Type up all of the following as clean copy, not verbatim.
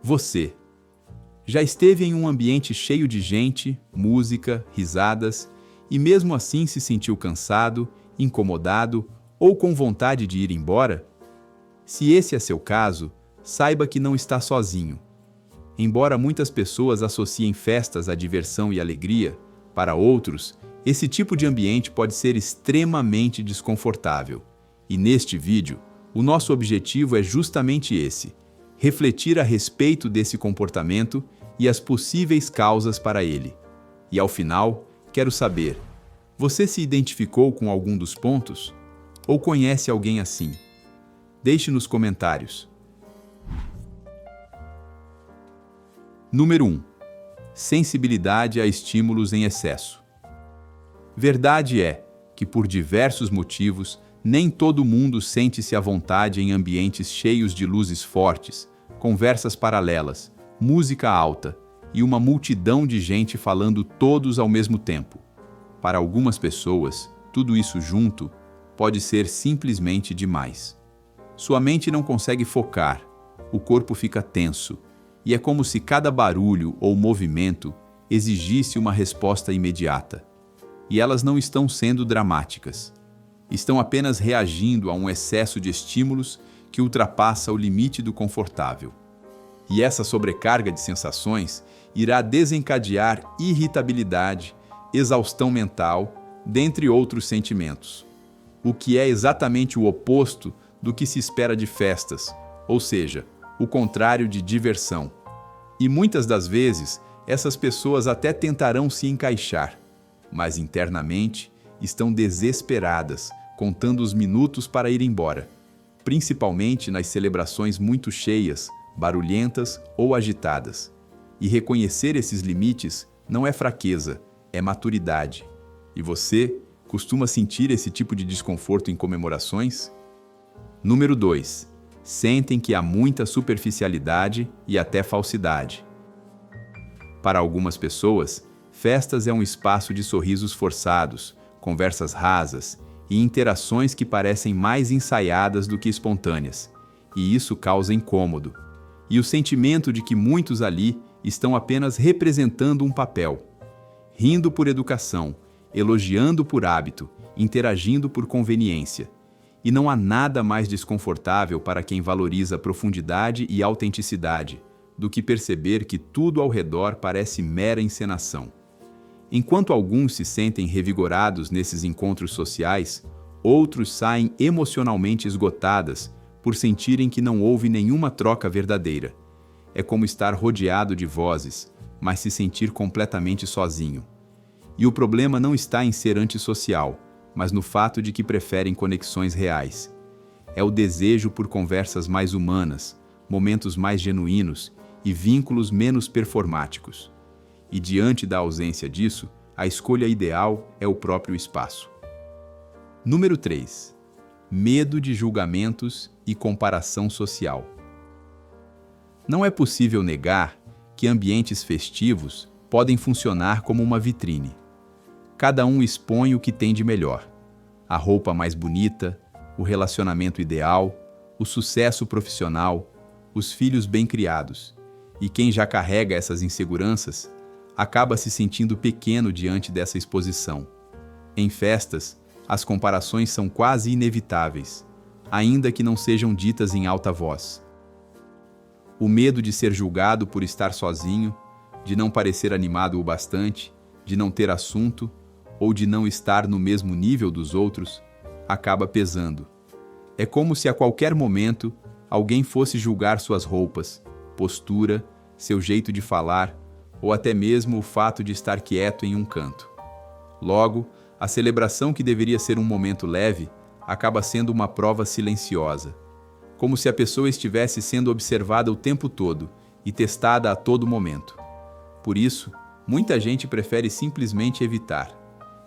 Você já esteve em um ambiente cheio de gente, música, risadas, e mesmo assim se sentiu cansado, incomodado ou com vontade de ir embora? Se esse é seu caso, saiba que não está sozinho. Embora muitas pessoas associem festas à diversão e alegria, para outros, esse tipo de ambiente pode ser extremamente desconfortável. E neste vídeo, o nosso objetivo é justamente esse: refletir a respeito desse comportamento e as possíveis causas para ele. E ao final, quero saber: você se identificou com algum dos pontos? Ou conhece alguém assim? Deixe nos comentários. Número 1. Sensibilidade a estímulos em excesso. Verdade é que, por diversos motivos, nem todo mundo sente-se à vontade em ambientes cheios de luzes fortes, conversas paralelas, música alta e uma multidão de gente falando todos ao mesmo tempo. Para algumas pessoas, tudo isso junto pode ser simplesmente demais. Sua mente não consegue focar, o corpo fica tenso, e é como se cada barulho ou movimento exigisse uma resposta imediata. E elas não estão sendo dramáticas. Estão apenas reagindo a um excesso de estímulos que ultrapassa o limite do confortável. E essa sobrecarga de sensações irá desencadear irritabilidade, exaustão mental, dentre outros sentimentos. O que é exatamente o oposto do que se espera de festas, ou seja, o contrário de diversão. E muitas das vezes, essas pessoas até tentarão se encaixar, mas internamente estão desesperadas, contando os minutos para ir embora, principalmente nas celebrações muito cheias, barulhentas ou agitadas. E reconhecer esses limites não é fraqueza, é maturidade. E você costuma sentir esse tipo de desconforto em comemorações? Número 2. Sentem que há muita superficialidade e até falsidade. Para algumas pessoas, festas é um espaço de sorrisos forçados, conversas rasas e interações que parecem mais ensaiadas do que espontâneas, e isso causa incômodo. E o sentimento de que muitos ali estão apenas representando um papel, rindo por educação, elogiando por hábito, interagindo por conveniência. E não há nada mais desconfortável para quem valoriza profundidade e autenticidade do que perceber que tudo ao redor parece mera encenação. Enquanto alguns se sentem revigorados nesses encontros sociais, outros saem emocionalmente esgotadas por sentirem que não houve nenhuma troca verdadeira. É como estar rodeado de vozes, mas se sentir completamente sozinho. E o problema não está em ser antissocial, mas no fato de que preferem conexões reais. É o desejo por conversas mais humanas, momentos mais genuínos e vínculos menos performáticos. E diante da ausência disso, a escolha ideal é o próprio espaço. Número 3. Medo de julgamentos e comparação social. Não é possível negar que ambientes festivos podem funcionar como uma vitrine. Cada um expõe o que tem de melhor: a roupa mais bonita, o relacionamento ideal, o sucesso profissional, os filhos bem criados. E quem já carrega essas inseguranças acaba se sentindo pequeno diante dessa exposição. Em festas, as comparações são quase inevitáveis, ainda que não sejam ditas em alta voz. O medo de ser julgado por estar sozinho, de não parecer animado o bastante, de não ter assunto ou de não estar no mesmo nível dos outros, acaba pesando. É como se a qualquer momento alguém fosse julgar suas roupas, postura, seu jeito de falar ou até mesmo o fato de estar quieto em um canto. Logo, a celebração que deveria ser um momento leve acaba sendo uma prova silenciosa, como se a pessoa estivesse sendo observada o tempo todo e testada a todo momento. Por isso, muita gente prefere simplesmente evitar.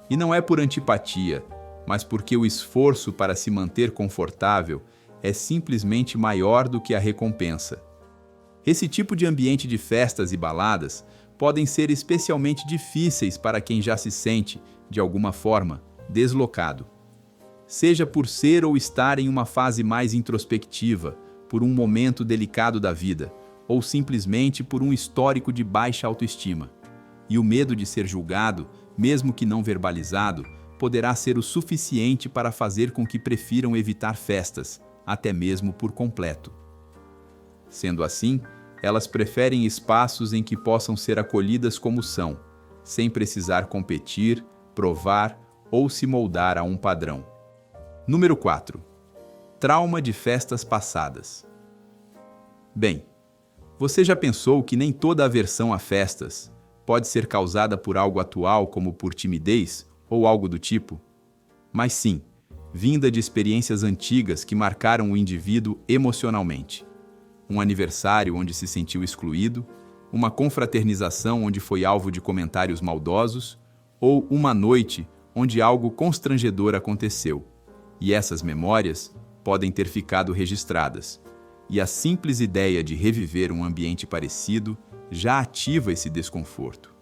E não é por antipatia, mas porque o esforço para se manter confortável é simplesmente maior do que a recompensa. Esse tipo de ambiente de festas e baladas podem ser especialmente difíceis para quem já se sente, de alguma forma, deslocado. Seja por ser ou estar em uma fase mais introspectiva, por um momento delicado da vida, ou simplesmente por um histórico de baixa autoestima. E o medo de ser julgado, mesmo que não verbalizado, poderá ser o suficiente para fazer com que prefiram evitar festas, até mesmo por completo. Sendo assim, elas preferem espaços em que possam ser acolhidas como são, sem precisar competir, provar ou se moldar a um padrão. Número 4. Trauma de festas passadas. Bem, você já pensou que nem toda aversão a festas pode ser causada por algo atual, como por timidez ou algo do tipo? Mas sim, vinda de experiências antigas que marcaram o indivíduo emocionalmente. Um aniversário onde se sentiu excluído, uma confraternização onde foi alvo de comentários maldosos, ou uma noite onde algo constrangedor aconteceu. E essas memórias podem ter ficado registradas. E a simples ideia de reviver um ambiente parecido já ativa esse desconforto.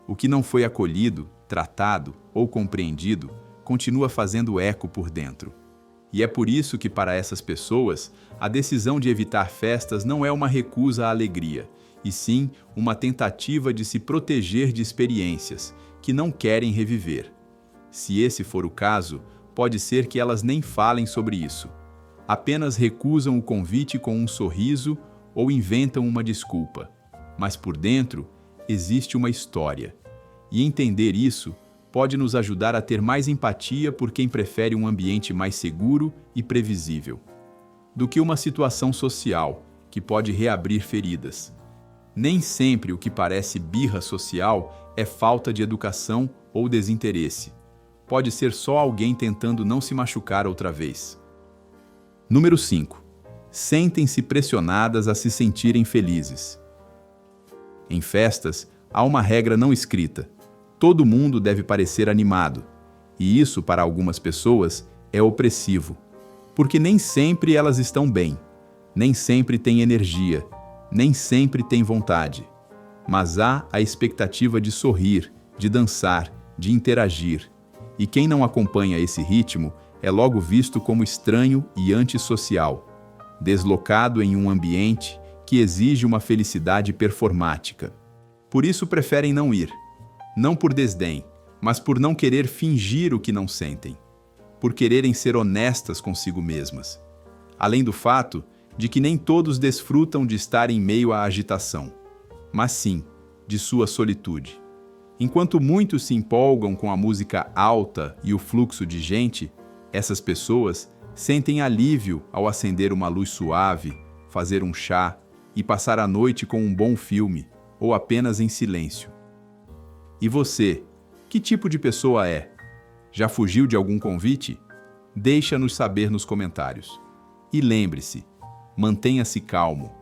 O que não foi acolhido, tratado ou compreendido continua fazendo eco por dentro. E é por isso que, para essas pessoas, a decisão de evitar festas não é uma recusa à alegria, e sim uma tentativa de se proteger de experiências que não querem reviver. Se esse for o caso, pode ser que elas nem falem sobre isso. Apenas recusam o convite com um sorriso ou inventam uma desculpa. Mas por dentro, existe uma história. E entender isso pode nos ajudar a ter mais empatia por quem prefere um ambiente mais seguro e previsível, do que uma situação social que pode reabrir feridas. Nem sempre o que parece birra social é falta de educação ou desinteresse. Pode ser só alguém tentando não se machucar outra vez. Número 5. Sentem-se pressionadas a se sentirem felizes. Em festas, há uma regra não escrita. Todo mundo deve parecer animado, e isso, para algumas pessoas, é opressivo, porque nem sempre elas estão bem, nem sempre têm energia, nem sempre têm vontade. Mas há a expectativa de sorrir, de dançar, de interagir, e quem não acompanha esse ritmo é logo visto como estranho e antissocial, deslocado em um ambiente que exige uma felicidade performática. Por isso preferem não ir. Não por desdém, mas por não querer fingir o que não sentem, por quererem ser honestas consigo mesmas. Além do fato de que nem todos desfrutam de estar em meio à agitação, mas sim de sua solitude. Enquanto muitos se empolgam com a música alta e o fluxo de gente, essas pessoas sentem alívio ao acender uma luz suave, fazer um chá e passar a noite com um bom filme, ou apenas em silêncio. E você, que tipo de pessoa é? Já fugiu de algum convite? Deixa-nos saber nos comentários. E lembre-se, mantenha-se calmo.